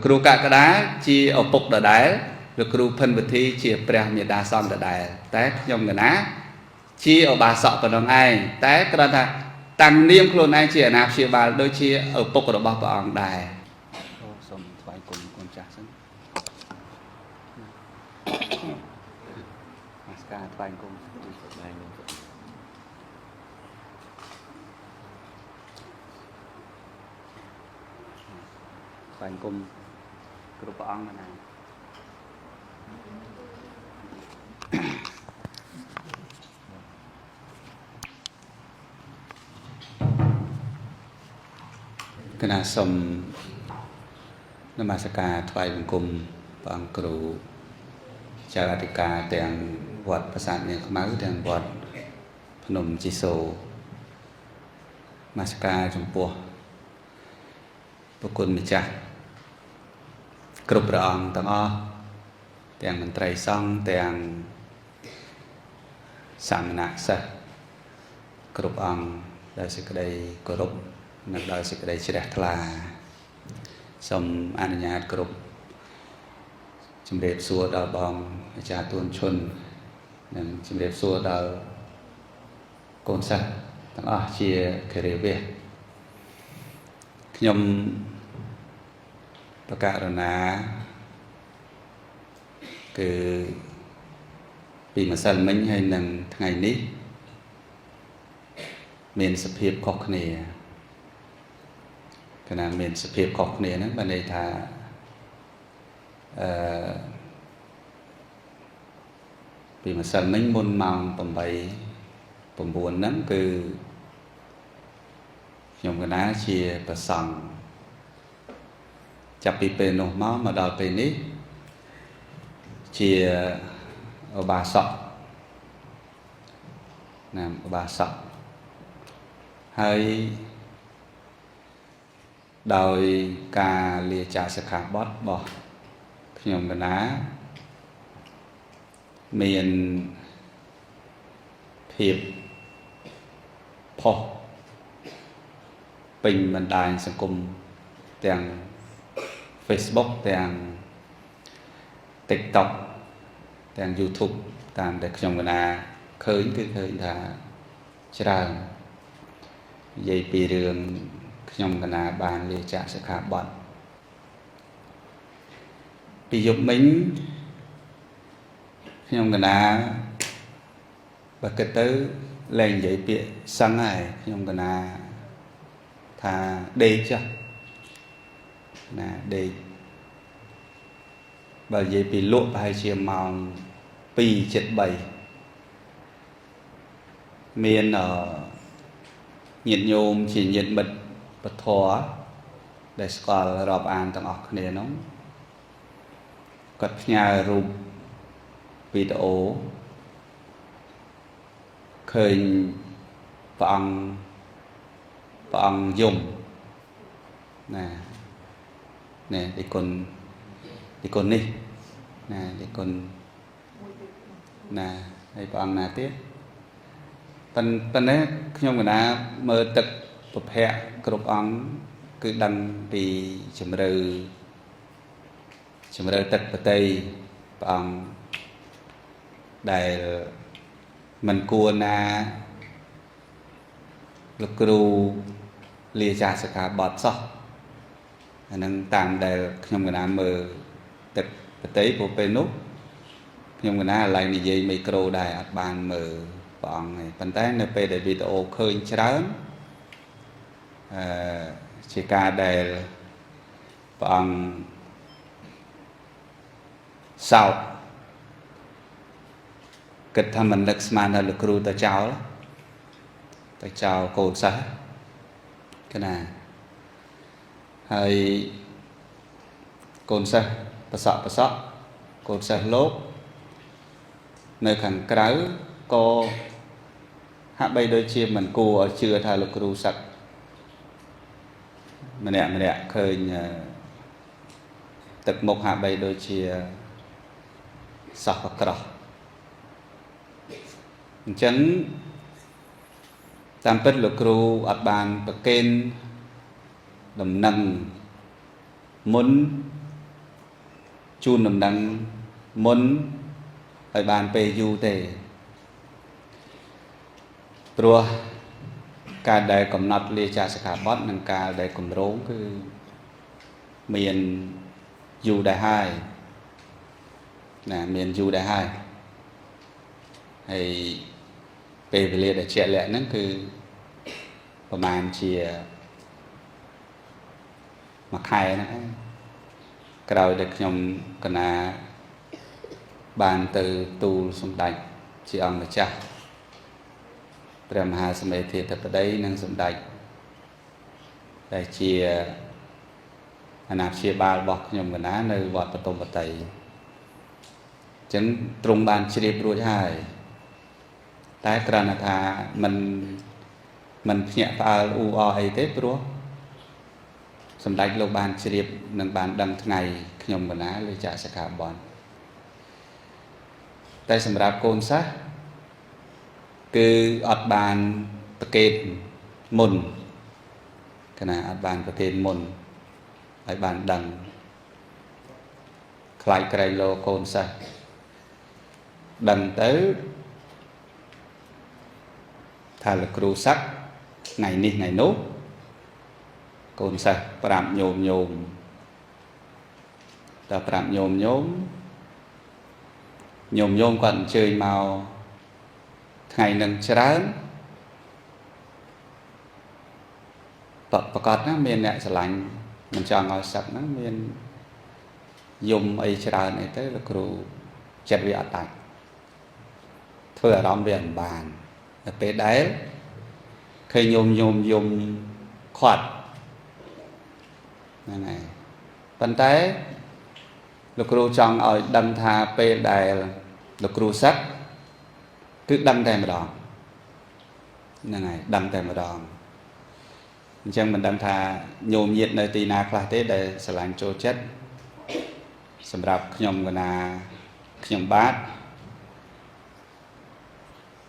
ครูกะกระดาชีเอาปกดาได้หรือครูพันวิธีชีเปรียมีดาซอมดาได้แต่ยมกันนะชีเอาบาสอบปนองไอแต่กระดาตั้งเลี้ยงโคลนไอชีนาชีบาโดยชีเอาปกระบาปองได้สมถวายกลมกลจักซึ่งมาสการถวายกลมถวายกลมกรุปองนะคณะสมนมัสการถวายบังคมปังครูเจ้าอธิการแต่งวัดประสาทเนี่ยมาคือแต่งวัดพนมจิโซมาสการจงปัวพระคุณมิจฉากรุบระองต่างอ้อแต่งมันไตรซ่องแต่งสามนักสักกรุบองได้สิกได้กรุบนักได้สิกได้เฉลทลาสมอนุญาตกรุบจำเร็จสัวดาวบองอาจารย์ตุนชนนั่นจำเร็จสัวดาวโกนสักต่างอ้อเชียเคเรเวขยมประกาศนะคือปีมาสันมิงให้หนึ่งไงนี้เมนสเปียบขอกเนียขณะเมนสเปียบขอกเนียนั้นบันไดทาปีมาสันมิงมุนมังปมใบปมบวนนั้นคือยมกันนะเชียประสังจับปีเป็นหนุ่มมาดอลเป็นนี้เชียบาสอกนามบาสอกให้โดยการเลียจ่าสขาบอสบอกขยมกันนะเมียนเพียบพอเป็นบรรดาสังคมแต่ง Facebook แต่ง TikTok แต่ง YouTube ตามแต่ขยมกันนะเคยถ้าชราใหญ่ปีเรืองขยมกันนะบานเรียจ่าสขาบอดปียุบมิ้งขยมกันนะบักเกตเตอร์แรงใหญ่เปียสังไงขยมกันนะถ้าเดชะนะเดชบาใหญ่ปีลุไปเชียมองปี7 ใบเมียนnhiệt nhôm chỉ nhiệt bật bật thỏa để score rọp an tầng ọc này nó cất nhà rụp video khơi bằng dùng nè nè đi con đi nè đi con nè đây bằng nè tiếpตอนนี้ขยมกันนะเมื่อตึกประเภทกรุบอังคือดังปีจำเริญตึกประเทศปังได้มันกลัวนะลูกครูเลียจ่าสกัดบอดซอกอันนั้นตามได้ขยมกันนะเมื่อตึกประเทศผมเป็นนุ๊กขยมกันนะอะไรในยี่ไมโครได้อัดบานเมื่อปองnày phần tayในไปได้วิดีโอเคยเชิญchỉ cả để bằng sau kết tham mình lực mà là lực ru ta chào cô sa cái này hay cô sa pasok cô sa lốp nơi khẳng cái cô hạ bay đôi chia mình cô ở chưa thay lực ru sạch mình nè khơi tật một hạ bay đôi chia sọc và cỏ chấn tam tích lực ru ở bàn bậc kênh đầm nâng muốn chun nằm đằng muốn ở bàn bề du tề rồi cả đời cầm nọt lìa cha sẽ cả bót nâng cả đời cầm rốn cứ miền du đại hai nè miền du đại hai hay về về lìa để trẻ lẹ nó cứประมาณchia mặc hai nó rồi được nhom cái nào bàn từ tu sum đạch chỉ ông là chaព្រះមហាសមេធាធិបតីនិងសម្ដេចដែលជាអាណាព្យាបាលរបស់ខ្ញុំកណានៅវត្តបតុមវតីអញ្ចឹងទ្រង់បានជ្រាបរួចហើយតែគ្រាន់តែថាมันភ្ញាក់ផ្អើលអ៊ូអអីទេព្រោះសម្ដេចលោកបានជ្រាបនិងបានដឹងថ្ងៃខ្ញុំកណាលើចាក់សិក្ខាបទតែសម្រាប់កូនសិស្សគឺអត់បានប្រកេតមុនកណាអត់បានប្រកេតមុនហើយបានដឹងខ្លាចក្រែងលោកកូនសិស្សដឹងទៅថាលោកគ្រូស័ក្តិថ្ងៃនេះថ្ងៃនោះកូនសិស្សប្រាប់ញោមដល់ប្រាប់ញោមគាត់អញ្ជើញមកថ្ងៃនឹងច្រើនប្រកាសណាមានអ្នកស្រឡាញ់មិនចង់ឲ្យសឹកហ្នឹងមានយំអីច្រើនអីទៅលោកគ្រូចិត្តវាអត់ដាច់ធ្វើអារម្មណ៍វាមិនបានតែពេលដែលឃើញយំខាត់ហ្នឹងហើយប៉ុន្តែលោកគ្រូចង់ឲ្យដឹងថាពេលដែលលោកគ្រូសឹកគឺដឹងតែម្ដងហ្នឹងហើយដឹងតែម្ដងអញ្ចឹងមិនដឹងថាញោមញាតនៅទីណាខ្លះទេដែលស្រឡាញ់ចូលចិត្តសម្រាប់ខ្ញុំកណាខ្ញុំបាទ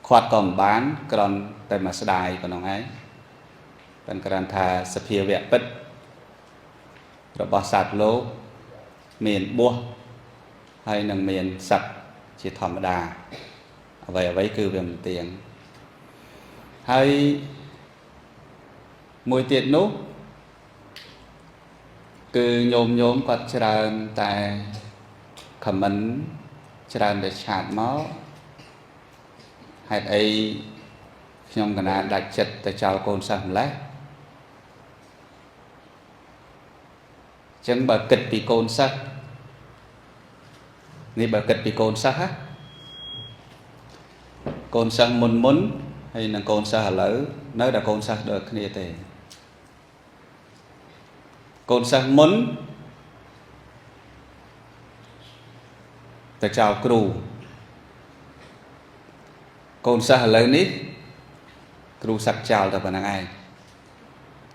ខាត់ក៏មិនបានគ្រាន់តែមកស្ដាយប៉ុណ្ណឹងហើយប៉ុន្តែគ្រាន់ថាសភាវៈពិតរបស់សត្វលោកមានបួសហើយនឹងមានសឹកជាធម្មតាអ្វីគឺវាមិនទៀងហើយមួយទៀតនោះគឺញោមគាត់ច្រើនតែខមមិនច្រើនតែឆាតមកហេតុអីខ្ញុំកណាដាច់ចិត្តទៅចោលកូនសិស្សម្លេះអញ្ចឹងបើគិតពីកូនសិស្សនេះបើគិតពីកូនសិស្សណាកូនសិស្សមុនហើយនឹងកូនសិស្សឥឡូវនៅតែកូនសិស្សដូចគ្នាទេកូនសិស្សមុនតែចៅគ្រូកូនសិស្សឥឡូវនេះគ្រូសឹកចោលតែប៉ុណ្្នឹងឯង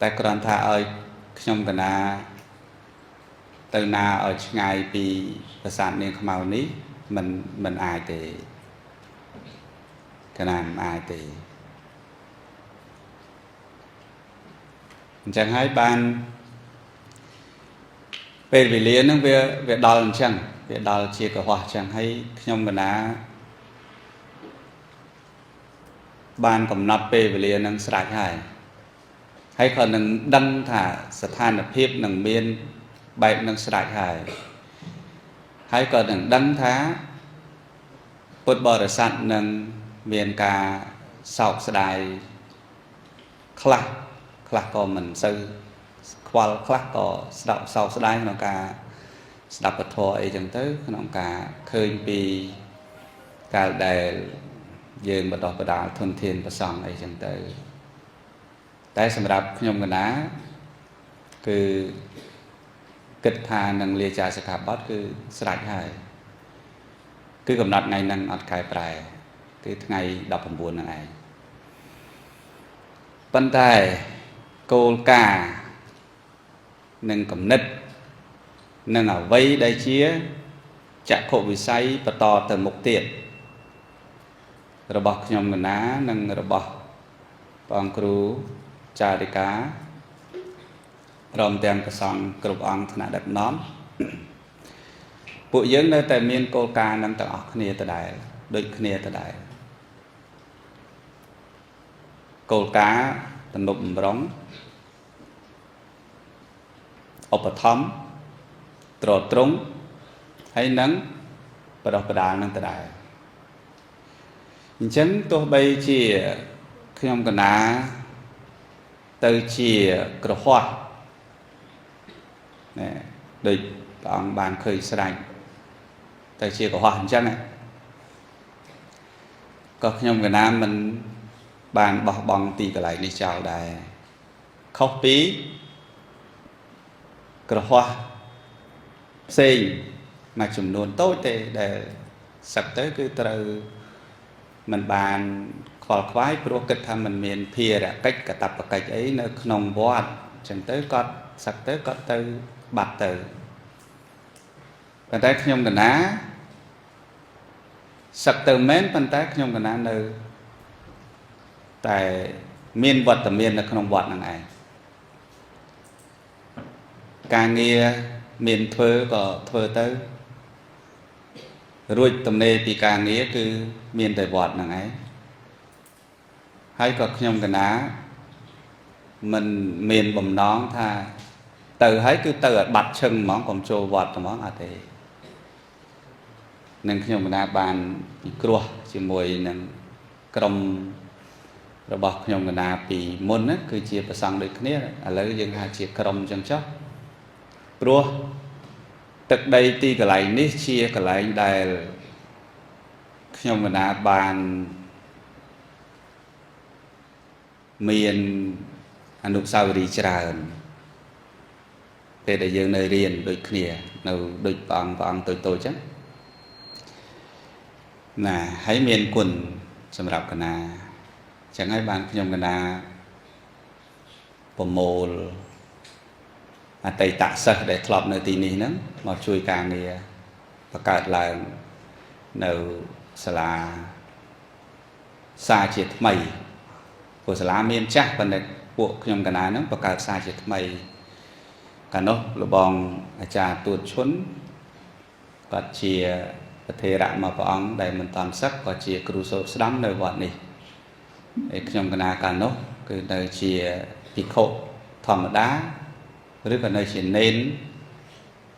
តែគ្រាន់ថាឲ្យខ្ញុំកណាទៅណាឲ្យឆ្ងាយពីប្រាសាទនាងខ្មៅនេះមិនអាចទេកណាមិនអាចទេអញ្ចឹងហើយបានពេលវេលាហ្នឹងវាដល់អញ្ចឹងវាដល់ជាកុហកអញ្ចឹងហើយខ្ញុំកណាបានកំណត់ពេលវេលាហ្នឹងស្រេចហើយក៏នឹងដឹងថាស្ថានភាពនឹងមានបែបនឹងស្រេចហើយក៏នឹងដឹងថាពុទ្ធបរិស័ទនឹងមានការសោកស្ដាយខ្លះក៏មិនសូវខ្វល់ខ្លះក៏ស្ដាប់សោកស្ដាយក្នុងការស្ដាប់ពធអីចឹងទៅក្នុងការឃើញពីកាលដែលយើងបដោះបដាលធនធានប្រសង់អីចឹងទៅតែសម្រាប់ខ្ញុំកណាគឺគិតថានឹងលាចាសិក្ខាបទគឺស្រេចហើយគឺកំណត់ថ្ងៃហ្នឹងអត់កែប្រែគឺថ្ងៃ19ហ្នឹងឯងប៉ុន្តែគោលការណ៍និងគំនិតនិងអ្វីដែលជាចក្ខុវិស័យបន្តទៅមុខទៀតរបស់ខ្ញុំកណានិងរបស់ព្រះអង្គគ្រូចារិកាព្រមទាំងព្រះសង្ឃគ្រប់អង្គថ្នាក់ដឹកនាំ ពួកយើងនៅតែមានគោលការណ៍នឹងទាំងអស់គ្នាដដែលដូចគ្នាដដែលគោលការណ៍ទំនុកបំរុងឧបត្ថម្ភត្រត្រង់ហើយនឹងបដោះបដាលនឹងដដែលអញ្ចឹងទោះបីជាខ្ញុំកណាទៅជាក្រហមណែដូចព្រះអង្គបានឃើញស្រេចទៅជាក្រហមអញ្ចឹងក៏ខ្ញុំកណាមិនបានបោះបង់ទីកន្លែងនេះចោលដែរខុសពីក្រហមផ្សេងមួយចំនួនតូចទេដែលសឹកទៅគឺត្រូវមិនបានខ្វល់ខ្វាយព្រោះគិតថាมันមានភារកិច្ចកតបកិច្ចអីនៅក្នុងវត្តអញ្ចឹងទៅគាត់សឹកទៅគាត់ទៅបាត់ទៅប៉ុន្តែខ្ញុំកណាសឹកទៅមែនប៉ុន្តែខ្ញុំកណានៅតែមានវត្តមាននៅក្នុងវត្តហ្នឹងឯងការងារមានធ្វើក៏ធ្វើទៅរួចទំនេរពីការងារគឺមានតែវត្តហ្នឹងឯងហើយក៏ខ្ញុំកណាមិនមានបំណងថាទៅហើយគឺទៅឲ្យបាត់ឈឹងហ្មងកុំចូលវត្តហ្មងអត់ទេនឹងខ្ញុំកណាបានពិគ្រោះជាមួយនឹងក្រុមរបស់ខ្ញុំកណាពីមុនណាគឺជាប្រសង់ដូចគ្នាឥឡូវយើងហៅជាក្រុមអញ្ចឹងចុះព្រោះទឹកដីទីកន្លែងនេះជាកន្លែងដែលខ្ញុំកណាបានមានអនុស្សាវរីយ៍ច្រើនពេលដែលយើងនៅរៀនដូចគ្នានៅដូចព្រះអង្គតូចៗចឹងណាហើយមានគុណសម្រាប់កណាចឹងហើយបានខ្ញុំកណាប្រមូលអតីតសិស្សដែលធ្លាប់នៅទីនេះហ្នឹងមកជួយការងារបង្កើតឡើងនៅសាលាសាជាថ្មីព្រោះសាលាមានចាស់ប៉ុន្តែពួកខ្ញុំកណាហ្នឹងបង្កើតសាជាថ្មីកាលនោះលបងអាចារ្យទួតឈុនគាត់ជាប្រធេរៈមកព្រះអង្គដែលមិនតាន់សឹកក៏ជាគ្រូសូត្រស្ដាំនៅវត្តនេះហើយខ្ញុំកណាកាលនោះគឺនៅជាភិក្ខុធម្មតាឬក៏នៅជានេន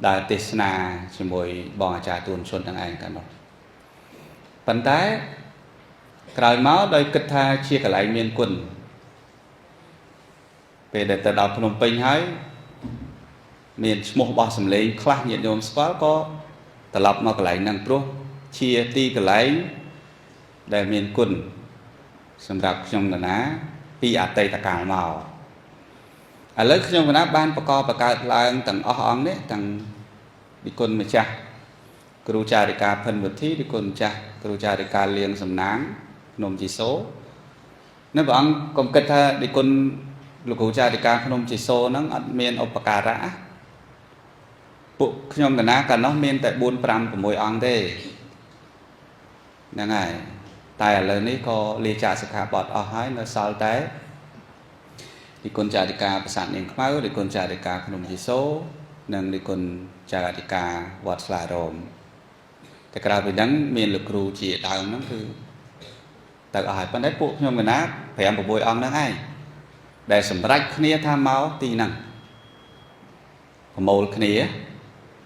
ដើរទេសនាជាមួយបងអាចារ្យទួនឈុនទាំងឯងកាលនោះប៉ុន្តែក្រោយមកដោយគិតថាជាកន្លែងមានគុណពេលដែលទៅដល់ភ្នំពេញហើយមានឈ្មោះបោះសម្លេងខ្លះញាតិញោមស្គាល់ក៏ត្រឡប់មកកន្លែងហ្នឹងព្រោះជាទីកន្លែងដែលមានគុណសម្រាប់ខ្ញុំកណាពីអតីតកាលមកឥឡូវខ្ញុំកណាបានបង្កើតឡើងទាំងអស់អង្គនេះទាំងនិគុណម្ចាស់គ្រូចារិកាភិនវុធីនិគុណម្ចាស់គ្រូចារិកាលៀងសំណាងភ្នំជីសូនៅព្រះអង្គកុំគិតថានិគុណលោកគ្រូចារិកាភ្នំជីសូហ្នឹងអត់មានឧបការៈពួកខ្ញុំកណាកាលនោះមានតែ4 5 6អង្គទេហ្នឹងហើយតែឥឡូវនេះក៏លាចាកសិក្ខាបទអស់ហើយនៅសល់តែនិគុណចារិកាប្រាសាទនាងខ្មៅនិគុណចារិកាភ្នំជីសូនិងនិគុណចារិកាវត្តស្លារោមតែក្រៅពីហ្នឹងមានលោកគ្រូជាដើមហ្នឹងគឺទៅអស់ហើយប៉ុន្តែពួកខ្ញុំកណា5 6អង្គហ្នឹងឯងដែលសម្រេចគ្នាថាមកទីហ្នឹងប្រមូលគ្នា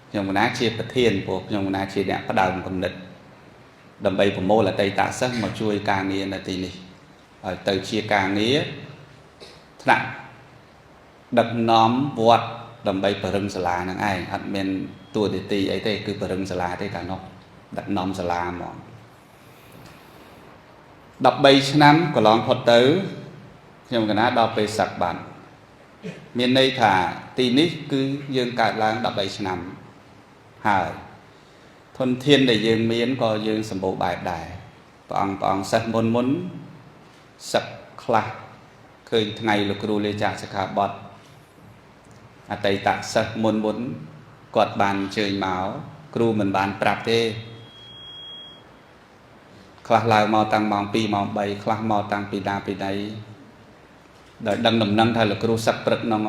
ខ្ញុំកណាជាប្រធានព្រោះខ្ញុំកណាជាអ្នកផ្ដើមគំនិតដើម្បីប្រមូលអតីតសិស្សមកជួយការងារនៅទីនេះហើយទៅជាការងារថ្នាក់ដឹកនាំវត្តដើម្បីបរិងសាលាហ្នឹងឯងអត់មានតួនាទីអីទេគឺបរិងសាលាទេកាលនោះដឹកនាំសាលាហ្មង13ឆ្នាំកន្លងផុតទៅខ្ញុំកណាដល់ពេលសឹកបានមានន័យថាទីនេះគឺយើងកើតឡើង13ឆ្នាំហើយធនធានដែលយើងមានក៏យើងសម្បូរបែបដែរព្រះអង្គសិស្សមុនសឹកខ្លះឃើញថ្ងៃលោកគ្រូលេចាកសិក្ខាបទអតីតសិស្សមុនគាត់បានអញ្ជើញមកគ្រូមិនបានប្រាប់ទេខ្លះឡើងមកតាំងម៉ោង2ម៉ោង3ខ្លះមកតាំងពីណាពីណីដោយដឹងដំណឹងថាលោកគ្រូសឹកព្រឹកហ្នឹង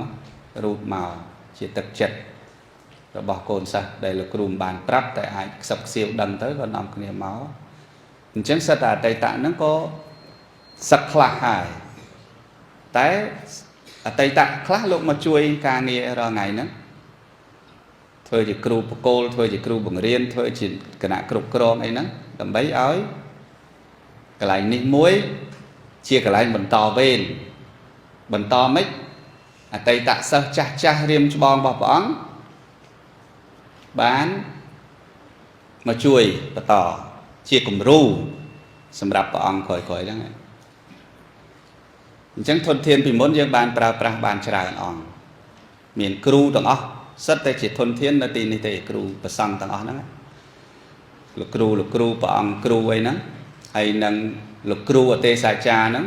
រូតមកជាទឹកចិត្ត របស់កូនសិស្សដែលលោកគ្រូមិនបានប្រាប់តែអាចខ្សឹបខ្សៀវដឹងទៅក៏នាំគ្នាមកអញ្ចឹងសិតតែអតីតហ្នឹងក៏សឹកខ្លះហើយតែអតីតខ្លះលោកមកជួយការងាររាល់ថ្ងៃហ្នឹងធ្វើជាគ្រូបកគោលធ្វើជាគ្រូបង្រៀនធ្វើជាគណៈគ្រប់គ្រងអីហ្នឹងដើម្បីឲ្យកន្លែងនេះមួយជាកន្លែងបន្តវេនបន្តមិនអតីតសិស្សចាស់រៀមច្បងរបស់ព្រះអង្គបានមកជួយបន្តជាគំរូសម្រាប់ព្រះអង្គក្រោយៗហ្នឹងអញ្ចឹងធនធានពីមុនយើងបានប្រើប្រាស់បានច្រើនអង្គមានគ្រូទាំងអស់សិតតែជាធនធាននៅទីនេះទេគ្រូប្រសង់ទាំងអស់ហ្នឹងលោកគ្រូព្រះអង្គគ្រូអីហ្នឹងហើយនឹងលោកគ្រូអទេសាចារ្យហ្នឹង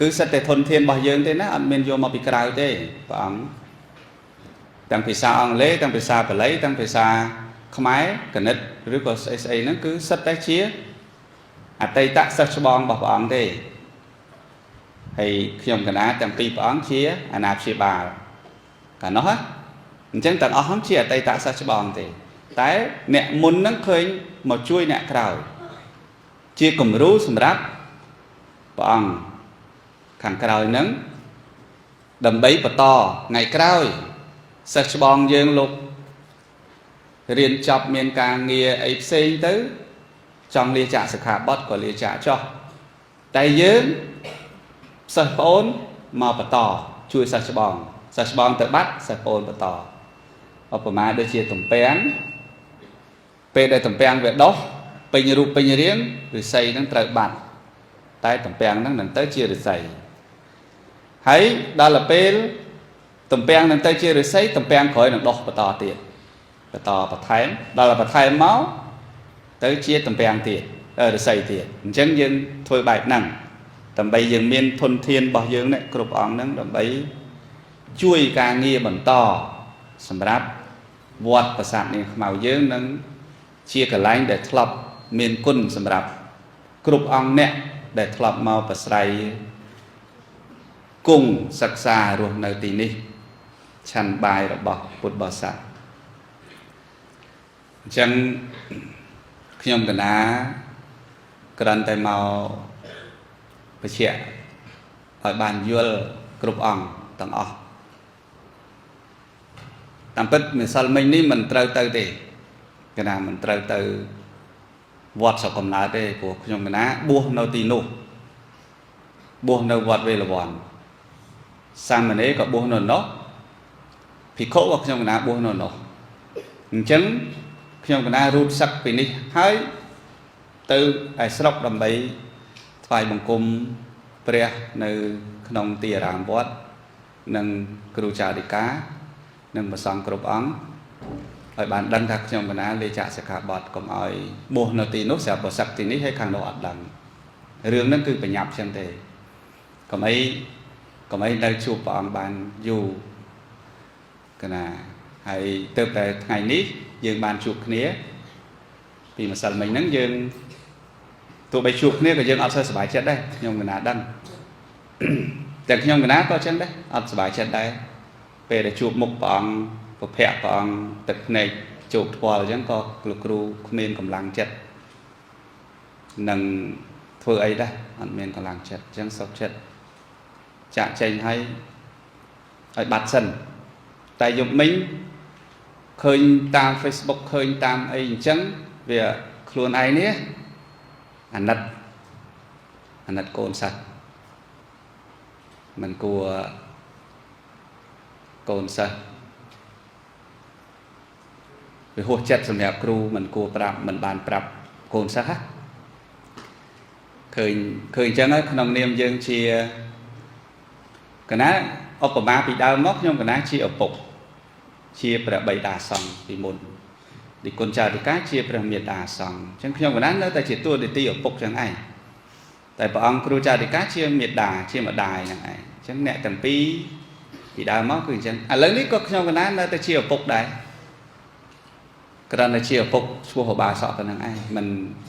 គឺសិតតែធនធានរបស់យើងទេណាអត់មានយកមកពីក្រៅទេព្រះអង្គទាំងភាសាអង់គ្លេសទាំងភាសាបាលីទាំងភាសាខ្មែរគណិតឬក៏ស្អីហ្នឹងគឺសិតតែជាអតីតសិស្សច្បងរបស់ព្រះអង្គទេហើយខ្ញុំកណាទាំងពីរព្រះអង្គជាអាណាព្យាបាលកាលនោះអញ្ចឹងទាំងអស់ហ្នឹងជាអតីតសិស្សច្បងទេតែអ្នកមុនហ្នឹងឃើញមកជួយអ្នកក្រោយជាគំរូសម្រាប់ព្រះអង្គខាងក្រោយហ្នឹងដើម្បីបន្តថ្ងៃក្រោយសិស្សច្បងយើងលោករៀនចប់មានការងារអីផ្សេងទៅចង់លាចាកសិក្ខាបទក៏លាចាកចោះតែយើងសិស្សប្អូនមកបន្តជួយសិស្សច្បងទៅបាត់សិស្សប្អូនបន្តឧបមាដូចជាទំពាំងពេលដែលទំពាំងវាដុះពេញរូបពេញរាងឫស្សីហ្នឹងត្រូវបាត់តែទំពាំងហ្នឹងនឹងទៅជាឫស្សីហើយដល់ពេលទំពាំងនឹងទៅជាឫស្សីទំពាំងក្រោយនឹងដុះបន្តទៀតបន្តបន្ថែមដល់បន្ថែមមកទៅជាទំពាំងទៀតឫស្សីទៀតអញ្ចឹងយើងធ្វើបែបហ្នឹងដើម្បីយើងមានធនធានរបស់យើងនេះគ្រប់អង្គហ្នឹងដើម្បីជួយការងារបន្តសម្រាប់វត្តប្រាសាទនាងខ្មៅយើងនឹងជាកន្លែងដែលធ្លាប់មានគុណសម្រាប់គ្រប់អង្គអ្នកដែលធ្លាប់មកប្រស្រ័យគង់សិក្សារស់នៅទីនេះឆាន់បាយរបស់ពុទ្ធបរិស័ទអញ្ចឹងខ្ញុំកណាក្រាន់តែមកបញ្ជាក់ឲ្យបានយល់គ្រប់អង្គទាំងអស់តាមពិតម្សិលមិញនេះមិនត្រូវទៅទេកណាមិនត្រូវទៅវត្តស្រុកកំណើតទេព្រោះខ្ញុំកណាបួសនៅទីនោះបួសនៅវត្តវេលវ័នសាមណេរក៏បួសនៅនោះភិក្ខុក៏ខ្ញុំកណាបួសនៅនោះអញ្ចឹងខ្ញុំកណារូតសឹកពីនេះហើយទៅឯស្រុកដើម្បីថ្វាយបង្គំព្រះនៅក្នុងទីអារាមវត្តនិងគ្រូចារិកានិងព្រះសង្ឃគ្រប់អង្គឲ្យបានដឹងថាខ្ញុំកណាលេចាកសិក្ខាបទកុំឲ្យបួសនៅទីនោះស្រាប់ប្រសឹកទីនេះហើយខាងនោះអត់ដឹងរឿងហ្នឹងគឺបញ្ញត្តិចឹងទេកុំអីនៅជួបព្រះអង្គបានយូរកណាហើយទៅតែថ្ងៃនេះយើងបានជួបគ្នាពីម្សិលមិញហ្នឹងយើងទោះបីជួបគ្នាក៏យើងអត់សូវសប្បាយចិត្តដែរខ្ញុំកណាដឹងតែខ្ញុំកណាក៏ចឹងដែរអត់សប្បាយចិត្តដែរពេលដែលជួបមុខព្រះអង្គប្រភពព្រះអង្គទឹកភ្នែកជោគថ្ពាល់អញ្ចឹងក៏លោកគ្រូគ្មានកម្លាំងចិត្តនឹងធ្វើអីដែរអត់មានកម្លាំងចិត្តអញ្ចឹងសុខចិត្តចាក់ចេញឲ្យបាត់សិនតែយប់មិញឃើញតាម Facebook ឃើញតាមអីអញ្ចឹងវាខ្លួនឯងនេះអាណិតកូនសិស្សមិនគួរកូនសិស្សវាហួសចិត្តសម្រាប់គ្រូមិនគួរប្រាប់មិនបានប្រាប់កូនសិស្សឃើញអញ្ចឹងហើយក្នុងនាមយើងជាកណាឧបមាពីដើមមកខ្ញុំកណាជាឪពុកជាព្រះបិតាសង្ឃពីមុនទីគុណចារិកាជាព្រះមេតាសង្ឃអញ្ចឹងខ្ញុំកណានៅតែជាតួនាទីឪពុកចឹងឯងតែព្រះអង្គគ្រូចារិកាជាមេតាជាម្ដាយហ្នឹងឯងអញ្ចឹងអ្នកទាំងពីរពីដើមមកគឺអញ្ចឹងឥឡូវនេះក៏ខ្ញុំកណានៅតែជាឪពុកដែរគ្រាន់តែជាឪពុកឈ្មោះឧបាសកប៉ុណ្្នឹងឯង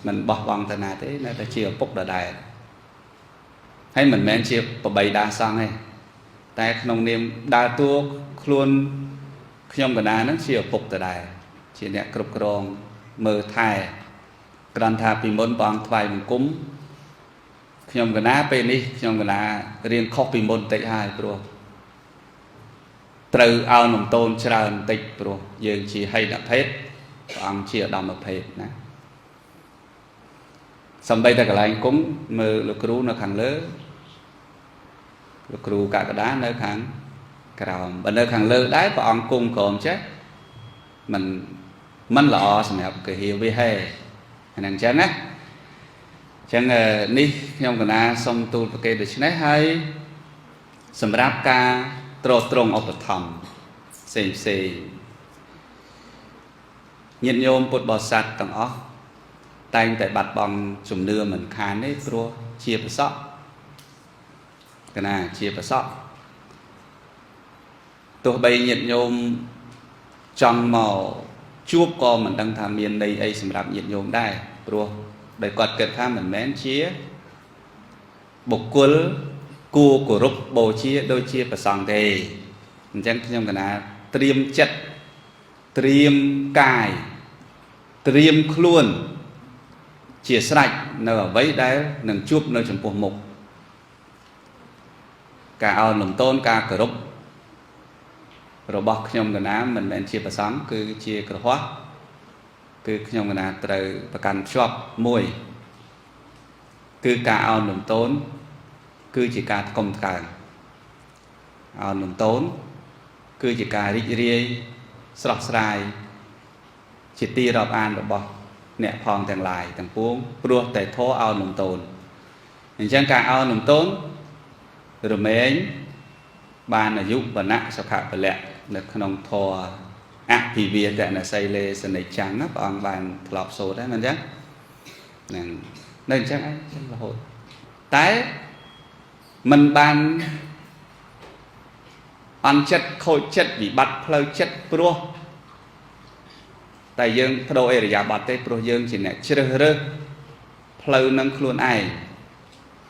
មិនបោះបង់ទៅណាទេនៅតែជាឪពុកដដែលហើយមិនមែនជាបបៃតាសង្ឃទេតែក្នុងនាមដើរតួខ្លួន ខ្ញុំកណានឹងជាឪពុកតដែរជាអ្នកគ្រប់គ្រងមើលថែក្រាន់ថាពីមុនបងថ្វាយបង្គំខ្ញុំកណាពេលនេះខ្ញុំកណារៀនខុសពីមុនតិចហើយព្រោះត្រូវឲ្យនំតូនច្រើនតិចព្រោះយើងជាហិនភេទព្រះអង្គជាឧត្តមភេទណាសំបីតែកន្លែងគុំមើលលោកគ្រូនៅខាងលើលោកគ្រូកកដានៅខាងក្រោមបើនៅខាងលើដែរព្រះអង្គគង់ក្រោមចេះมันល្អសម្រាប់គេហៀវាហេអាហ្នឹងអញ្ចឹងណាអញ្ចឹងនេះខ្ញុំកណាសូមទូលប្រកេតដូច្នេះហើយសម្រាប់ការត្រត្រង់ឧបត្ថម្ភផ្សេងញាតិញោមពុទ្ធបរិស័ទទាំងអស់តែងតែបាត់បង់ជំនឿមិនខានទេព្រោះជាប្រសក់កណាជាប្រសក់ទោះបីញាតិញោមចង់មកជួបក៏មិនដឹងថាមានន័យអីសម្រាប់ញាតិញោមដែរព្រោះដោយគាត់គិតថាមិនមែនជាបុគ្គលគួរគោរពបូជាដូចជាព្រះសង្ឃទេអញ្ចឹងខ្ញុំកណាត្រៀមចិត្តត្រៀមកាយត្រៀមខ្លួនជាស្រេចនៅអ្វីដែលនឹងជួបនៅចំពោះមុខការឲ្យលំទោនការគោរពរបស់ខ្ញុំកណាមិនមែនជាប្រសង្ឃគឺជាក្រហមគឺខ្ញុំកណាត្រូវប្រកាន់ភ្ជាប់មួយគឺការឲ្យលំទោនគឺជាការថ្កុំថ្កើងឲ្យលំទោនគឺជាការរីករាយស្រស់ស្រាយជាទីរាប់អានរបស់អ្នកផងទាំងឡាយទាំងពួងព្រោះតែធម៌ឲ្យលំទោនអញ្ចឹងការឲ្យលំទោនរមែងបានអាយុវណ្ណៈសុខៈពលៈនៅក្នុងធម៌អភិវាទនសីលេសនិច្ចាំងណាព្រះអង្គបានធ្លាប់សូត្រដែរមិនអញ្ចឹងហ្នឹងនៅអញ្ចឹងឯងរហូតតែមិនបានអន់ចិត្តខូចចិត្តវិបត្តិផ្លូវចិត្តព្រោះតែយើងបដូរអរិយាប័ត្រទេព្រោះយើងជាអ្នកជ្រើសរើសផ្លូវនឹងខ្លួនឯង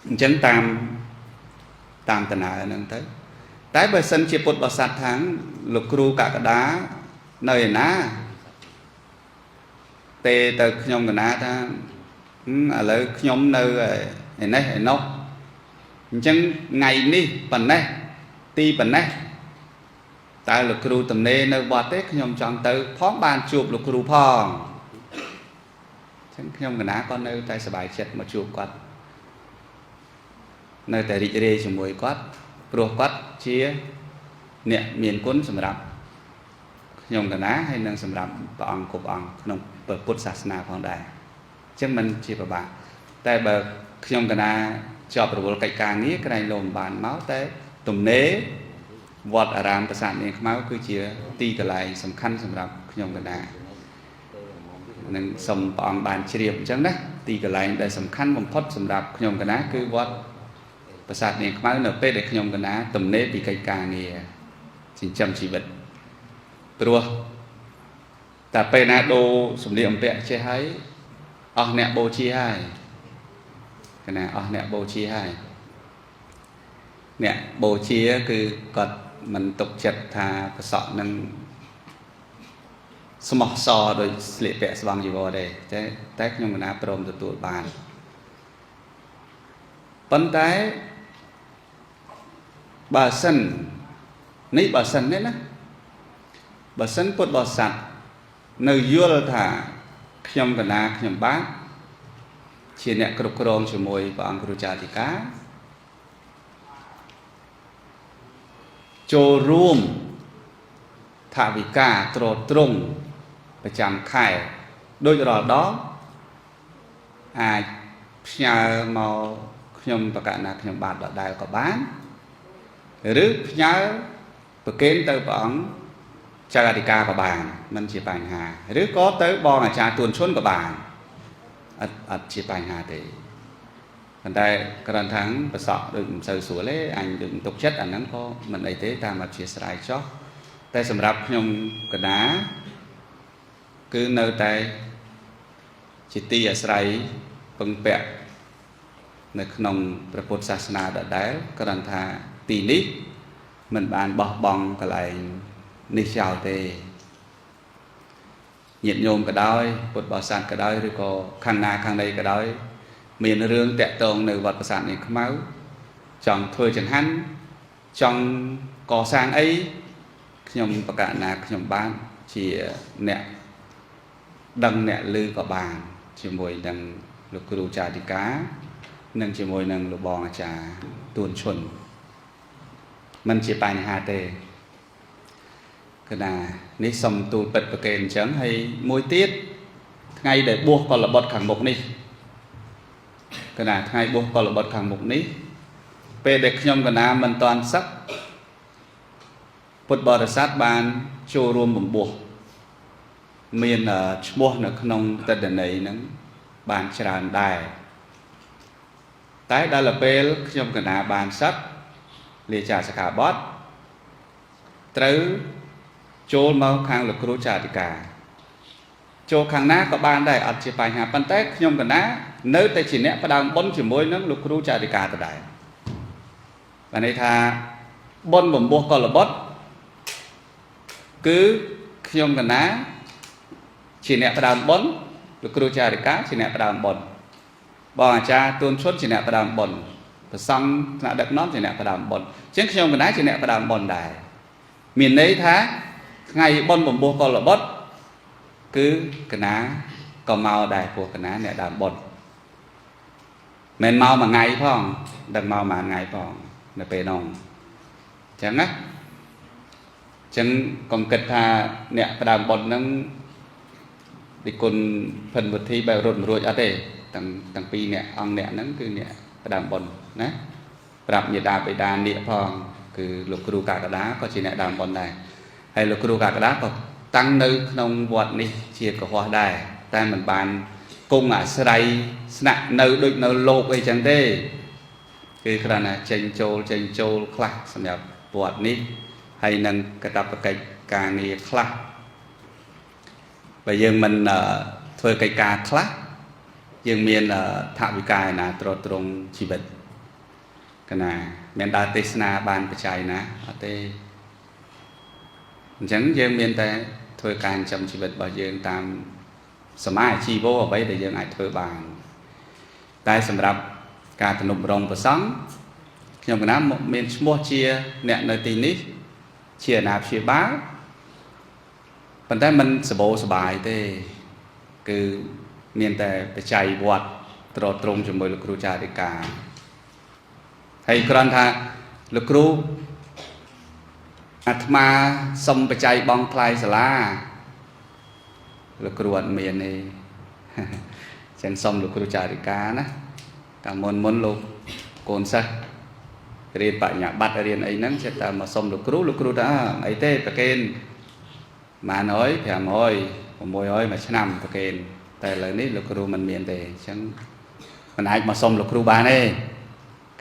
អញ្ចឹងតាមដំណើរហ្នឹងទៅតែបើសិនជាពុទ្ធបរិស័ទខាងលោកគ្រូកកដានៅឯណាទេទៅខ្ញុំកណាថាឥឡូវខ្ញុំនៅឯនេះឯនោះអញ្ចឹងថ្ងៃនេះប៉ុណ្ណេះទីប៉ុណ្ណេះតើលោកគ្រូតំណេនៅវត្តទេខ្ញុំចង់ទៅផងបានជួបលោកគ្រូផងអញ្ចឹងខ្ញុំកណាក៏នៅតែសប្បាយចិត្តមកជួបគាត់នៅតែរីករាយជាមួយគាត់ព្រោះគាត់ជាអ្នកមានគុណសម្រាប់ខ្ញុំកណាហើយនឹងសម្រាប់ព្រះអង្គគ្រប់អង្គក្នុងពុទ្ធសាសនាផងដែរអញ្ចឹងมันជាពិបាកតែបើខ្ញុំកណាជាប់រវល់កិច្ចការងារក្រែងលោមបានមកតែទំនេរវត្តអារាមប្រាសាទនាងខ្មៅគឺជាទីកន្លែងសំខាន់សម្រាប់ខ្ញុំកណានឹងសូមព្រះអង្គបានជ្រាបអញ្ចឹងណាទីកន្លែងដែលសំខាន់បំផុតសម្រាប់ខ្ញុំកណាគឺវត្តប្រាសាទនាងខ្មៅនៅពេលដែលខ្ញុំកណាទំនេរពីកិច្ចការងារចិញ្ចឹមជីវិតព្រោះតែពេលណាដូរសម្លៀកបំពាក់ចេះហើយអស់អ្នកបូជាហើយកណាអស់អ្នកបូជាហើយអ្នកបូជាគឺគាត់មិនទុកចិត្តថាប្រសក់នឹងស្មោះសរដោយស្លៀកពាក់ស្បង់ជីវរទេតែខ្ញុំកណាព្រមទទួលបានប៉ុន្តែបើសិននេះបើសិននេះណាបើសិនពុទ្ធបរិស័ទនៅយល់ថាខ្ញុំកណាខ្ញុំបាទជាអ្នកគ្រប់គ្រងជាមួយព្រះអង្គគ្រូចាតិកាចូលរួមថវិកាត្រត្រង់ប្រចាំខែដូចរាល់ដងអាចផ្ញើមកខ្ញុំបកណាខ្ញុំបាទដដែលក៏បានឬផ្ញើប្រគេនទៅព្រះអង្គចៅអធិការក៏បានមិនជាបញ្ហាឬក៏ទៅបងអាចារ្យទួនឈុនក៏បានអត់ជាបញ្ហាទេប៉ុន្តែគ្រាន់ថាប្រសក់ដូចមិនសូវស្រួលទេអញដូចទុកចិត្តអាហ្នឹងក៏មិនអីទេតាមអធិស្ឋានចោះតែសម្រាប់ខ្ញុំកណាគឺនៅតែជាទីអាស្រ័យពឹងពាក់នៅក្នុងព្រះពុទ្ធសាសនាដដែលគ្រាន់ថាទីនេះមិនបានបោះបង់កន្លែង នេះចោលទេញាតិញោមក៏ដោយពុទ្ធបរិស័ទក៏ដោយឬក៏ខាងណាខាងណីក៏ដោយមានរឿងតាក់ទងនៅវត្តប្រាសាទនេះខ្មៅចង់ធ្វើចង្ហាន់ចង់កសាងអីខ្ញុំប្រកាសណាខ្ញុំបានជាអ្នកដឹងអ្នកឮក៏បានជាមួយនឹងលោកគ្រូចាតិកានិងជាមួយនឹងលោកបងអាចារ្យទួនឈុនมันជាបញ្ហាទេគឺណានេះសុំទូលពិតប្រកេនអញ្ចឹងហើយមួយទៀតថ្ងៃដែលបួសកលបុត្រខាងមុខនេះគឺណាថ្ងៃបួសកលបុត្រខាងមុខនេះពេលដែលខ្ញុំកណាមិនតាន់សឹកពុទ្ធបរិស័ទបានចូលរួមបំពោះមានឈ្មោះនៅក្នុងទិដ្ឋន័យហ្នឹងបានច្រើនដែរតែដល់ពេលខ្ញុំកណាបានសឹកលាចាសិក្ខាបទត្រូវចូលមកខាងលោកគ្រូចាតិកាចូលខាងណាក៏បានដែរអត់ជាបញ្ហាប៉ុន្តែខ្ញុំកណានៅតែជាអ្នកផ្ដើមបុណ្យជាមួយនឹងលោកគ្រូចាតិកាដដែលបានន័យថាបុណ្យបំពោះកលបុត្រគឺខ្ញុំកណាជាអ្នកផ្ដើមបុណ្យលោកគ្រូចារិកាជាអ្នកផ្ដើមបុណ្យបងអាចារ្យទួនឈុតជាអ្នកផ្ដើមបុណ្យព្រះសង្ឃថ្នាក់ដឹកនាំជាអ្នកផ្ដើមបុណ្យអញ្ចឹងខ្ញុំកណាជាអ្នកផ្ដើមបុណ្យដែរមានន័យថាថ្ងៃបុណ្យបំពោះកលបុត្រគឺកណាក៏មកដែរពួកកណាអ្នកដើមបុណ្យមិនមកមួយថ្ងៃផងដឹងមកមួយថ្ងៃផងនៅពេលនោះអញ្ចឹងណាចឹងកុំគិតថាអ្នកផ្ដើមបុណ្យហ្នឹងពីគុណភិនវុធីបែបរត់រួចអត់ទេទាំងពីរអ្នកអង្គអ្នកហ្នឹងគឺអ្នកផ្ដើមបុណ្យណាប្រាប់មេដាបេដានាគផងគឺលោកគ្រូកាកដាក៏ជាអ្នកដើមបុណ្យដែរហើយលោកគ្រូកាកដាក៏តាំងនៅក្នុងវត្តនេះជាកុហកដែរតែមិនបានគង់អាស្រ័យស្នាក់នៅដូចនៅលោកអីចឹងទេគឺគ្រាន់តែចេញចូលខ្លះសម្រាប់វត្តនេះហើយនឹងកតបកិច្ចការងារខ្លះបើយើងមិនធ្វើកិច្ចការខ្លះយើងមានថវិកាឯណាទ្រទ្រង់ជីវិតកណាមានដើរទេសនាបានបច្ច័យណាអត់ទេអញ្ចឹងយើងមានតែធ្វើការចិញ្ចឹមជីវិតរបស់យើងតាមសមាជីវោអ្វីដែលយើងអាចធ្វើបានតែសម្រាប់ការទំនុករងប្រសង់ខ្ញុំកណាមានឈ្មោះជាអ្នកនៅទីនេះជាអាណាព្យាបាលប៉ុន្តែมันសបោសបាយទេគឺមានតែបច្ច័យវត្តត្រត្រង់ជាមួយលោកគ្រូចារិកាហើយគ្រាន់ថាលោកគ្រូអាត្មាសុំបច្ច័យបងថ្លៃសាលាលោកគ្រូអត់មានទេចឹងសុំលោកគ្រូចារិកាណាកាលមុនលោកកូនសិស្សរៀនបញ្ញាបត្ររៀនអីហ្នឹងចេះតែមកសុំលោកគ្រូថាអីទេប្រកេន100 500 600មួយឆ្នាំប្រកេនតែឥឡូវនេះលោកគ្រូមិនមានទេអញ្ចឹងមិនអាចមកសុំលោកគ្រូបានទេ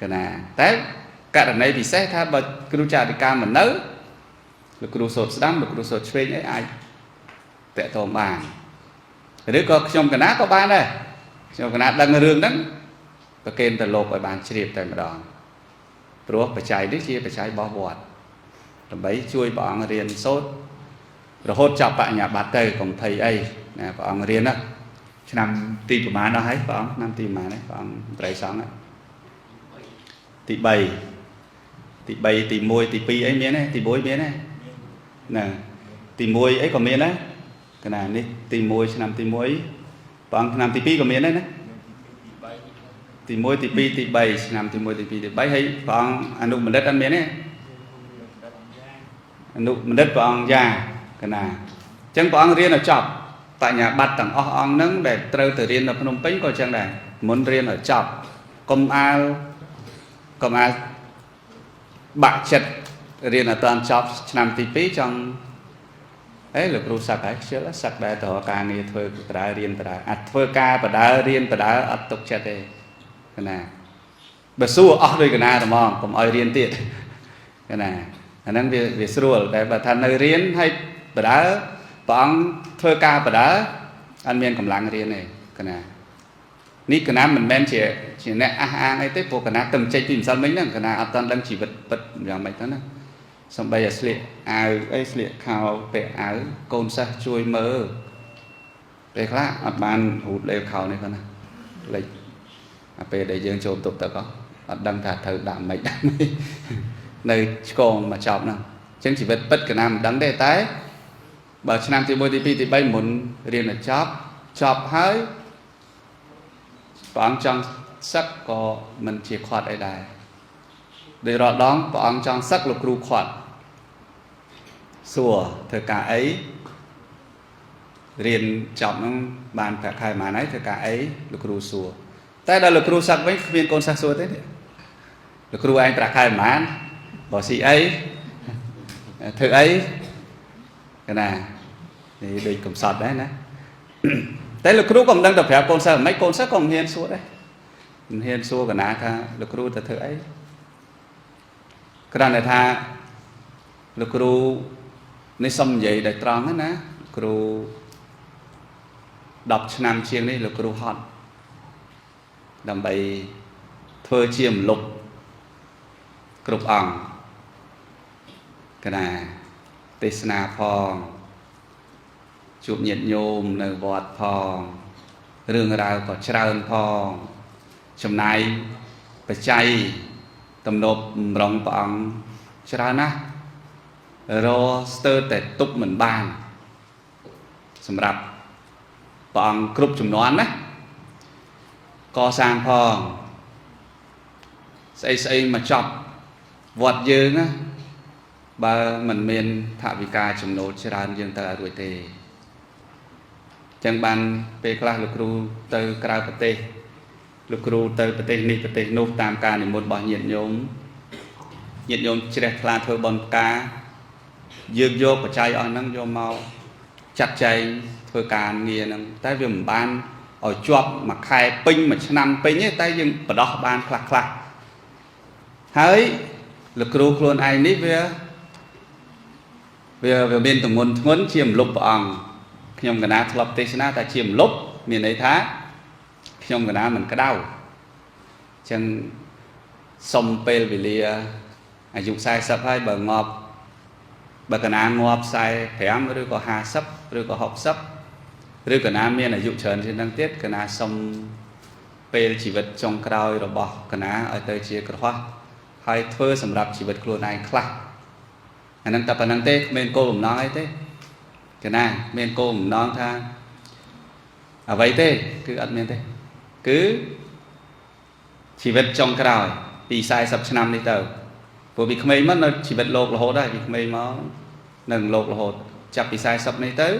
កណាតែករណីពិសេសថាបើគ្រូចារិកាមិននៅលោកគ្រូសូត្រស្ដាំលោកគ្រូសូត្រឆ្វេងអីអាចតាក់ទងបានឬក៏ខ្ញុំកណាក៏បានដែរខ្ញុំកណាដឹងរឿងហ្នឹងប្រកេនទៅលោកឲ្យបានជ្រាបតែម្ដងព្រោះបច្ច័យនេះជាបច្ច័យរបស់វត្តដើម្បីជួយព្រះអង្គរៀនសូត្ររហូតចប់បញ្ញាបត្រទៅកុំភ័យអីណាព្រះអង្គរៀនណាឆ្នាំទីប្រហែលដល់ហើយព្រះអង្គឆ្នាំទីប្រហែលហើយព្រះអង្គត្រីសង្ឃទី3ទី1ទី2អីមានទេទី1មានទេណាទី1អីក៏មានដែរកណានេះទី1ឆ្នាំទី1ព្រះអង្គឆ្នាំទី2ក៏មានដែរណាទី1ទី2ទី3ឆ្នាំទី1ទី2ទី3ហើយព្រះអង្គអនុបណ្ឌិតអត់មានទេអនុបណ្ឌិតព្រះអង្គយ៉ាងកណាអញ្ចឹងព្រះអង្គរៀនឲ្យចប់បញ្ញាបត្រទាំងអស់អង្គហ្នឹងដែលត្រូវទៅរៀននៅភ្នំពេញក៏អញ្ចឹងដែរមុនរៀនឲ្យចប់កុំអាលបាក់ចិត្តរៀនអត់តាន់ចប់ឆ្នាំទី2ចង់អេលោកគ្រូសឹកហើយខ្ជិលសឹកដែរតើការងារធ្វើបដារៀនបដាអាចធ្វើការបដារៀនបដាអត់ទុកចិត្តទេកណាបើសួរអស់ដូចកណាហ្មងកុំឲ្យរៀនទៀតកណាអាហ្នឹងវាស្រួលតែបើថានៅរៀនហើយបដាព្រះអង្គធ្វើការបដាអត់មានកម្លាំងរៀនទេកណានេះកណាមិនមែនជាអ្នកអះអាងអីទេព្រោះកណាទៅចេញពីម្សិលមិញហ្នឹងកណាអត់តាន់ដឹងជីវិតពិតយ៉ាងម៉េចទៅណា xong bây giờ sliệt áo ấy sliệt khao bẹ áo côn sa chui mơ bẹ khác ở ban hụt leo khao này con này lấy bẹ để dương trộm tục ta có ở đăng thả thử đảm mấy nơi còn mà chọc nào chẳng chỉ vật bất cả nam đắng đề tái bảo cho nam thì bôi thì bay muốn riêng là chọc hơi bọn trong sắc có mình chỉ khoát ở đây để rõ đó bọn trong sắc lục ru khoát xùa thời cả ấy riêng chọc nó bàn phải khai mà nấy thời cả ấy lục ru xùa tại đây lục ru sắc với viên con sắc xùa thế lục ru anh phải khai mà bỏ xì ấy thử ấy cái này thì đừng cầm sọt đấy nè thế lực ru còn đang tập phép con sao mấy con sắc còn hiền xua đấy hiền xua cái nào tha lực ru ta thử ấy cái này tha lực ru nên xong vậy để tròn hết nè lực ru đọc năm chiêng đi lực ru hot làm bài thơ chiêm lục group ong cái này tê na phong chụp nhiệt nhôm nơi vọt phong rương rào có trơn phong trong này phải chay tầm nộp rong phong trơn á roster để túc mình bàn sầm rập phong group chùm nón đấy co sang phong xây mà chọc vọt dương á bà mình miền thạ vị ca chùm nốt trơn dương ta đuổi tề chẳng bàn về class lục ru từ krao pate lục ru từ pate ni pate nô tam ca này một bao nhiệt nhôm chia class thôi bon ca dương vô của trai ở năng vô màu chặt chay thôi cả nghề năng tại vì mình ban ở chọp mà khai pin mà năm pin ấy tại dương ở đó ban class hỡi lục ru luôn ai nít về bên tổng nguồn huấn chiêm lục bằng nhom cái nào thọp tê na ta chiêm lốp miền ấy thá nhom cái nào mình cái đau chân sông pel vì lia dùng sai sập hay bờ ngọp bờ cái nào ngọp sai phèm rồi có hà sấp rồi có học sấp rồi cái nào miền là dụng trần trên đăng tiết cái nào sông pel chỉ vật trong cái đau rồi bỏ cái nào ở tới chia cái hoa hay thưa sầm rạp chỉ vật luôn này khác anh đang tập anh đang tê bên cô cũng nói thế cái này men cô cũng nói tha à vậy thế cứ ăn men thế cứ chỉ vật trong cái rồi bị sai sập năm đi tàu vừa bị không mất nó chỉ vật lột là hốt đây bị không nó nâng lột là hốt chặt bị sai sập này tới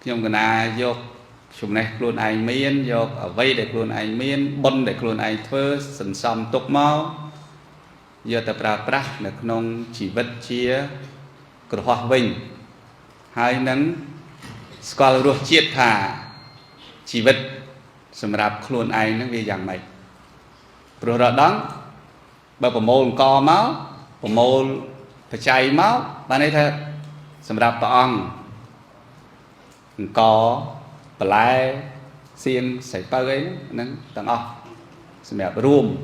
nhưng cái này vô chúng này luôn anh miên vô ở vây để luôn anh miên bôn để luôn anh thưa sần sầm tục máu giờ tập ra được nông chỉ vật chia cửa hoa vinh hai nắng scholar ruột chiết thả chỉ vật sầm rạp luôn ai nó vì dạng mày rồi đó bà môn co máu bà môn phải chay máu bà này thôi sầm rạp bong co bà lai xiên sấy bao ấy nó tầng sầm rạp room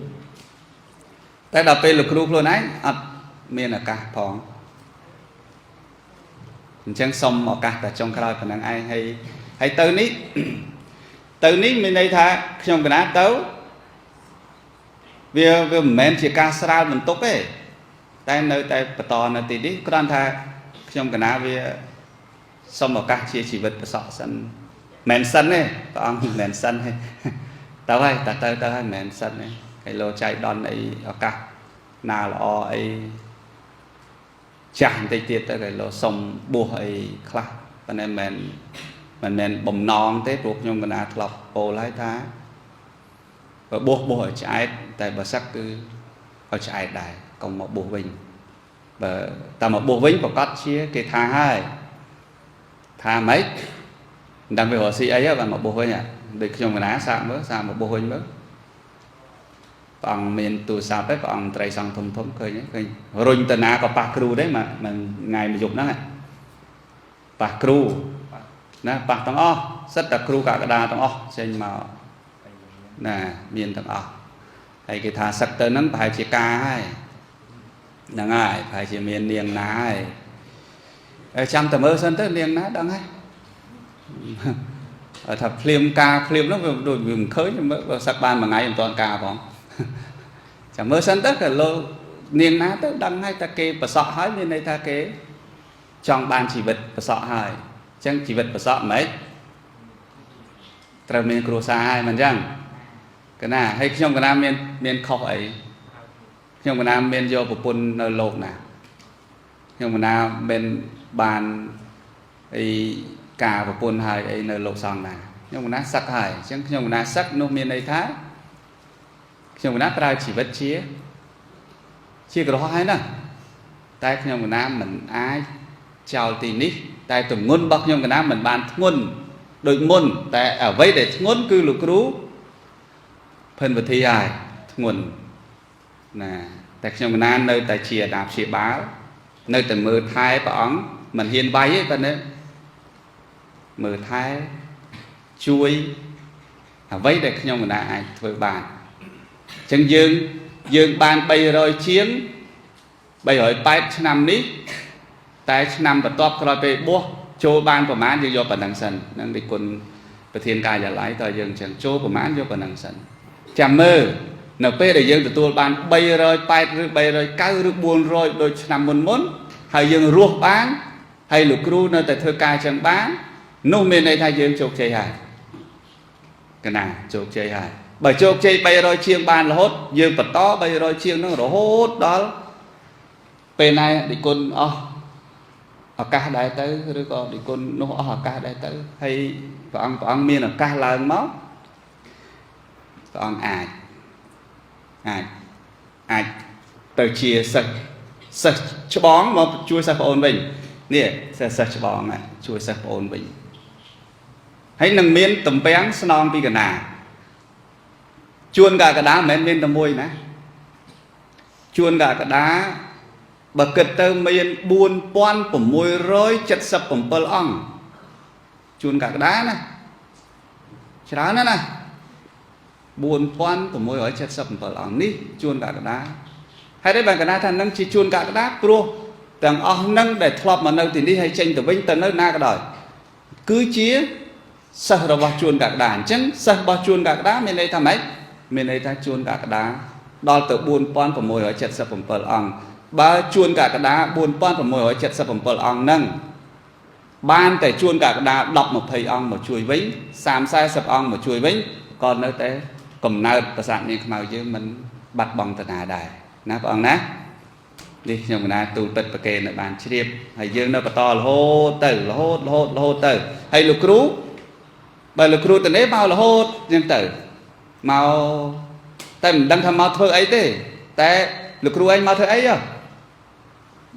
tại đợt về lực luôn ấy miền là cả phong chẳng xong một cả tại trong cái phần năng ai hay từ ní mình đây tha trong cái ná tấu vì mình chỉ ca sra mình tốt ấy tại nơi tại to là thì đi con tha trong cái ná vì xong một cả chỉ vật sọ sân mền sân ấy con mền sân hay tao hay tao hay mền sân này cái lô chạy đòn ấy ở cả nào là ấy chẳng tay tiệt tới cái lô sông bùa ấy khác cho nên mình bầm non thế ruột nhung cái nào lọc bồ lái thá và bùa ở trái tại bờ sắc cứ ở trái đại còn một bùa vinh và ta một bùa vinh của cắt chia cái tha hai tha mấy đang về hồ sĩ ấy và một bùa vinh à để nhung cái ná sang một bùa vinh mới bằng miền tù sạp ấy bằng trai sang thông khơi nhé khơi rồi tận á có bạc cừu đấy mà ngày mà dục đó này bạc cừu nè bạc tông rất là cừu cả cái đà tông trên mà nè miền tông hay cái thà sắc tới nắng phải chỉ ca hay nâng ai phải chỉ miền niềng ná ai chăm tầm mơ sân tới niềng ná đăng ai ở thập phim nó rồi vùng khơi nhưng sắc ban mà ngay toàn ca bóng chẳng mơ sân tất cả lô niềng ná tới đăng hay ta kê bà sọ hỏi bên đây ta kê trong ban chỉ vật bà sọ hỏi chẳng chỉ vật bà sọ mấy trời miền cửu xa hai mình chăng cái nào hay trong cái nam miền khóc ấy trong cái nam miền vô bộ phun nơi lột nè trong cái nam bên bàn ấy cả bộ phun hai ấy nơi lột xong nè trong cái nam sắc hai trong cái nam sắc nó miền này thái trong cái nam ta chỉ vật chia cái đó hay nè tại trong cái nam mình ai chào tìm đi tại tụi ngôn bắc trong cái nam mình bàn ngôn đôi môn tại ở vây để ngôn cư lục rú phần vật thi ai nguồn nè tại trong cái nan nơi tại chìa đạp chìa báo nơi tại mưa thái bóng mình hiền bay ấy bên đấy mưa thái chui ở vây để trong cái nan ai với bàn chân dương bàn bay rồi chiếm bay rồi bay năm nít tại năm và top rồi về bua châu ban của má vô bản năng sân năng đi quânประเทศกายอย่าไหลต่อยังchẳng châu của má vô bản năng sân chạm mơ nợ pe để dân tụi ban bay rồi bay rồi cao rồi buồn rồi đôi năm muốn hay dân ruột bán hay lục ru nơi tại thơ ca chẳng bán nô miền này thay dân chụp chơi hài cái nào chụp chơi hài bởi chụp chơi bay rồi chiêng ban là hốt dân bật to bay rồi chiêng nó hốt đó pe này đi quân ở ca đại tới rồi còn đi con nó ở ca đại tới hay vợ miên ở ca lần máu vợ ai từ chia sạch cho bón mà chui sạch ổn bình nè sạch cho bón này chui sạch ổn bình hay nâng miên tầm bén snon pi cả nà chuôn cả cái đá mến miên tầm môi nè chuôn cả cái đá bà kịch tơ miên buôn poan của môi rối chất sập của bờ ong chuôn cả cái đá này chả nữa nè buôn poan của môi rối chất sập bờ ong ní chuôn cả cái đá hay đấy bạn cái đá thằng nâng chỉ chuôn cả cái đá pro thằng nâng để thọp mà nơi thì đi hay tranh từ vinh từ nơi na cái đời cứ chia sờ đầu vào chuôn cả cái đá chứ sờ vào chuôn cả cái đá bên đây thằng ấy bên đây ta chuôn cả cái đá đo từ buôn poan của môi rối chất sập của bờ ong ba chuôn cả cái đá buôn pan của mồi hỏi chặt sập bầm bờ ong nâng ban để chuôn cả cái đá đập một thầy ong một chuối vĩnh xàm sai sập ong một chuối vĩnh còn nơi thế cầm nơi ta sạn như màu chứ mình bắt bằng thật hà đài ná ong ná đi nhưng mà na tụ tật bậc kề nơi bàn chi điệp hay dương nơi to là hô tử là hô tử hay lục rú bởi lục rú từ đấy màu là hô dương tử màu tại mình đang thầm màu thơ ấy thế tại lục rú anh màu thơ ấy à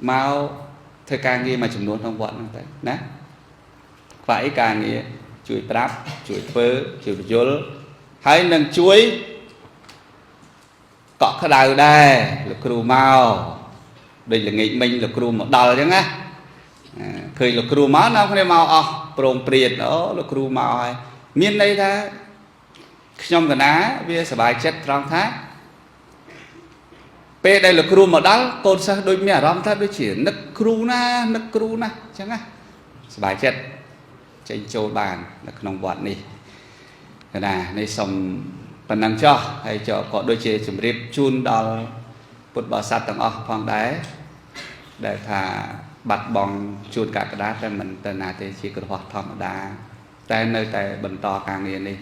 mau thời càng nghe mà chúng nó không vận không đấy phải càng nghe chuối prap chuối phơ chuối dối hay nâng chuối cọ cái đầu đây lục rú mau đây là nghị mình lục rú một đầu chứ á khơi lục rú máu nó không mau prong priệt đó lục rú mau hay miền đây ta trong cái ná bia sờ bài chết trong thác pe đây là kêu mà đá con sao đôi mẹ ram thắt đôi chỉ nấc kêu na chẳng á bài chết trên châu bàn là nông bọn này cái này xong phần năng cho hay cho có đôi chỉ chấm riệp chun đào bột bò sạt tầng phong đáy để thà bạt bong chun cả cái đá cho mình tên nào thì chỉ cần hoạt thòng đá tại nơi tại bẩn to càng nghiền đi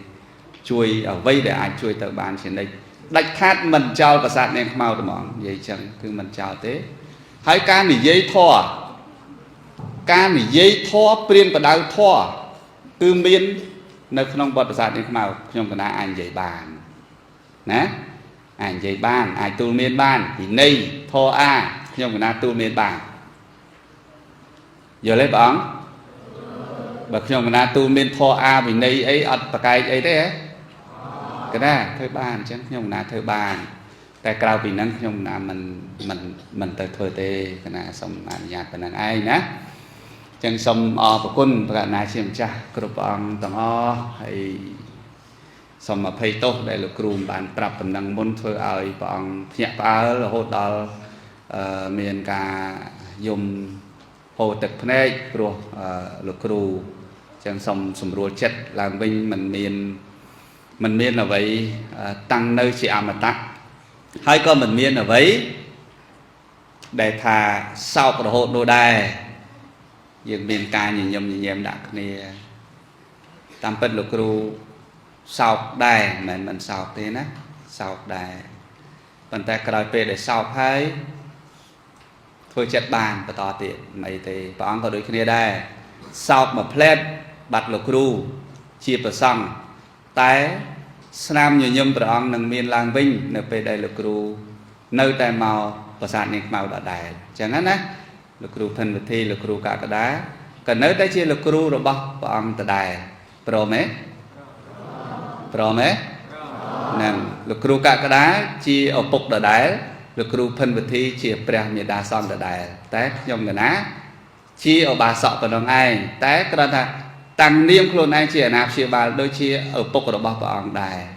chui ở vây để ai chui tự bàn trên đây đạch khát mình chào và sạt nên màu được mỏng vậy chẳng cứ mình chào thế hai ca nỉ dây thò priên và đau thò từ miên nơi không bật sạt nên màu trong cái này anh dạy bàn nè anh dạy bàn ai tu miên bàn thì nay thò a trong cái này tu miên bàn giờ lấy bóng bậc trong cái này tu miên thò a vì nay ấy ắt bậc cái ấy thế cái đó thơ bàn chứ nhung na thơ bàn tại cao vì năng nhung na mình tới thơ tê cái này xong ăn nhạt cái này ai nhá chẳng xong của quân và này xem cha group ông tầng hay xong mà pay tốt đây là group bàn tập năng môn thơ ai bằng nhẹ phá là hốt đó miền cả dùng hồ tịch phê rồi lục cừu chẳng xong sầm rùa chết làm vinh mình miền là vậy tăng nơi chị mà tắc hai con mình miền là vậy để thà sau cái hộ đồ đài dựng miền ca nhìn nhầm đặc này tam phân lục cừu sau đài mình sau thế nè sau đài phần tay cài về để sau hay thôi chết bàn và to tiền này thì bà ông có đôi khi đây sau mà pleb bật lục cừu chia bờ sông té nam nhiều nhâm bà ông nâng miền làng vinh nợ về đây lục cừu nơi tay màu và sàn những màu đỏ đài chẳng hạn á lục cừu thân vật thi lục cừu cả đá còn nơi đây chia lục cừu rồi bọc bà ông ta đài pro mấy nè lục cừu cả đá chia ở bục đỏ đài lục cừu thân vật thi chia pre miền đa son đỏ đài té nhom người ná chia ở bà sọ của đồng ai té cái đó là tăng niêm luôn ai chia nạp chia bà đôi chia ở bục của bọc bà ông đài